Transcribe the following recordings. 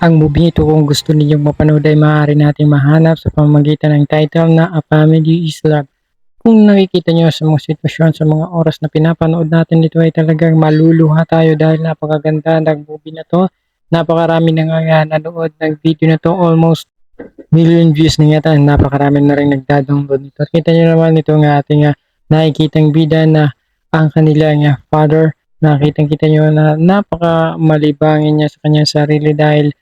Ang movie ito kung gusto ninyong mapanood ay maaari natin mahanap sa pamamagitan ng title na A Family is Love. Kung nakikita nyo sa mga sitwasyon, sa mga oras na pinapanood natin ito ay talagang maluluha tayo dahil napakaganda ng movie na to. Napakarami na nga nanood ng video na to, almost million views na yata, napakarami na rin nagda-download nito. Kita nyo naman ito ng ating nakikitang bida na ang kanilang father. Nakita nyo na napaka malibangin niya sa kanyang sarili dahil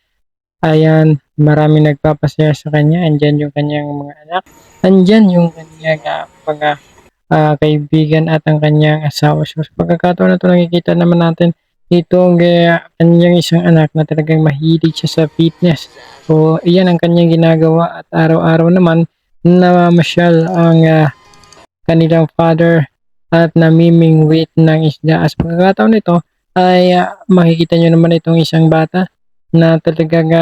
ayan, marami nagpapasaya sa kanya. Andyan yung kanyang mga anak. Andyan yung kanyang mga kaibigan at ang kanyang asawa. So, sa pagkakataon na ito, nakikita naman natin itong kanyang isang anak na talagang mahilig siya sa fitness. So, iyan ang kanyang ginagawa at araw-araw naman namamasyal ang kanilang father at namimingwit ng isda. As pagkakataon nito ay makikita nyo naman itong isang bata na talagang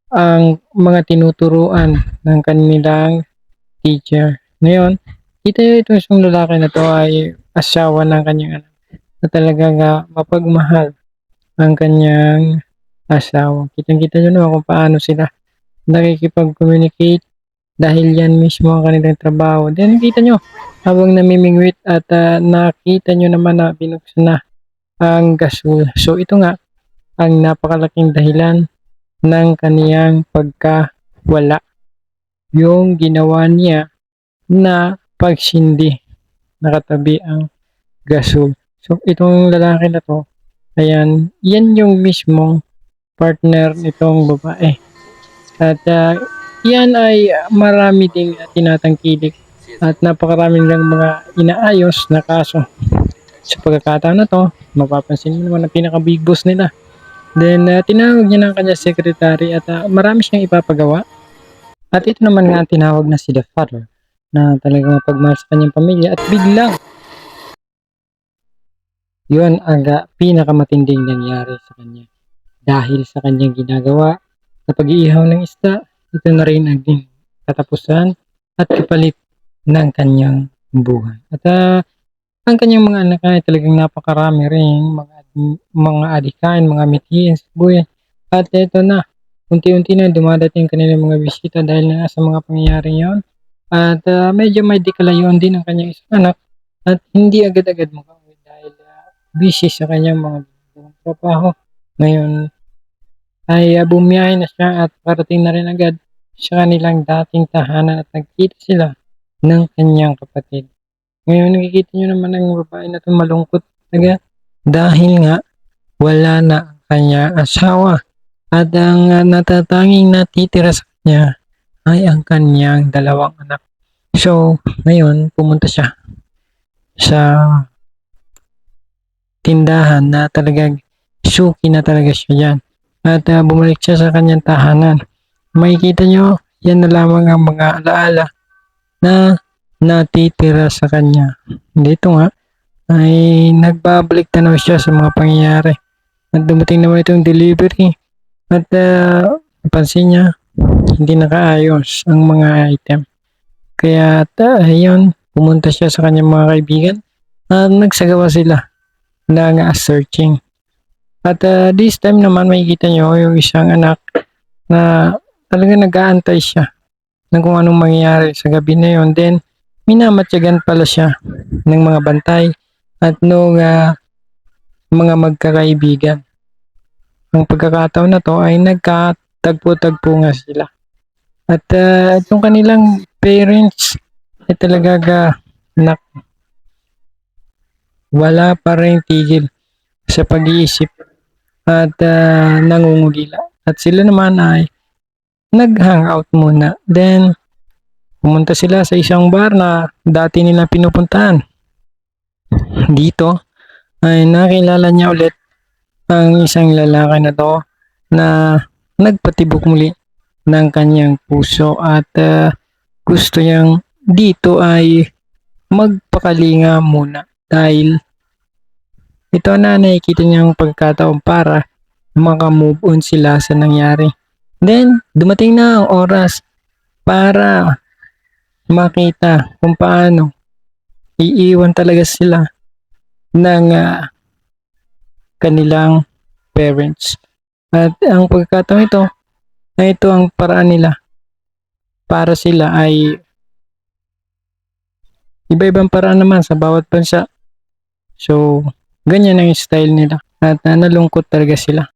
ang mga tinuturuan ng kanilang teacher. Ngayon, kita nyo itong isang lalaki na to ay asawa ng kanyang anak na talagang mapagmahal ang kanyang asawa. Kitang-kita nyo naman kung paano sila nakikipag-communicate dahil yan mismo ang kanilang trabaho. Then, kita nyo, habang namimingwit at nakita nyo naman na binuksan na ang gasol. So, ito nga, ang napakalaking dahilan ng kaniyang pagkawala. Yung ginawa niya na pagsindi, nakatabi ang gasol. So, itong lalaki na to, ayan, yan yung mismong partner nitong babae. At yan ay marami ding tinatangkilik at napakarami lang mga inaayos na kaso. Sa pagkakataon na to, mapapansin mo naman ang pinaka-big boss nila. Then, tinawag niya ng kanya secretary at marami siyang ipapagawa. At ito naman nga ang tinawag na si The Father na talagang mapagmahal sa kanyang pamilya at biglang yun ang pinakamatinding nangyari sa kanya. Dahil sa kanyang ginagawa sa pag-iihaw ng isda, ito na rin ang katapusan at kapalit ng kanyang buhay. At ang kanyang mga anak ay talagang napakarami rin, mga adikain, mga mithiin, sibuyan. At ito na, unti-unti na dumadating kanilang mga bisita dahil na sa mga pangyayari yon. At medyo may dikalayuan din ang kanyang isang anak at hindi agad-agad makauwi dahil busy sa kanyang mga trabaho. Ngayon ay bumiyahe na siya at parating na rin agad sa kanilang dating tahanan at nagkita sila ng kanyang kapatid. Ngayon nakikita nyo naman ang babae na ito malungkot talaga dahil nga wala na ang kanyang asawa at ang natatanging natitira sa kanya ay ang kanyang dalawang anak. So ngayon pumunta siya sa tindahan na talagang suki na talaga siya dyan. At bumalik siya sa kanyang tahanan. Makikita nyo, yan na lamang ang mga alaala na natitira sa kanya. Dito nga, ay nagbabalik tanaw siya sa mga pangyayari. At dumating naman itong delivery. At napansin niya, hindi nakaayos ang mga item. Kaya ayun, pumunta siya sa kanyang mga kaibigan at nagsagawa sila ng searching. At this time naman makikita nyo yung isang anak na talaga nag-aantay siya ng kung anong mangyayari sa gabi na yon. Then, minamatyagan pala siya ng mga bantay at nung mga magkakaibigan. Ang pagkakataon na to ay nagkatagpo-tagpo nga sila. At itong kanilang parents ay talaga wala pa rin tigil sa pag-iisip at nangungulila. At sila naman ay nag-hangout muna. Then, pumunta sila sa isang bar na dati nila pinupuntahan. Dito ay nakilala niya ulit ang isang lalaki na to na nagpatibok muli ng kanyang puso at gusto niyang dito ay magpakalinga muna dahil ito na nakikita niyang pagkataon para maka-move on sila sa nangyari. Then, dumating na ang oras para makita kung paano iiwan talaga sila ng kanilang parents. At ang pagkakataon ito, na ito ang paraan nila para sila ay iba-ibang paraan naman sa bawat bansa. So, ganyan ang style nila at nalungkot talaga sila.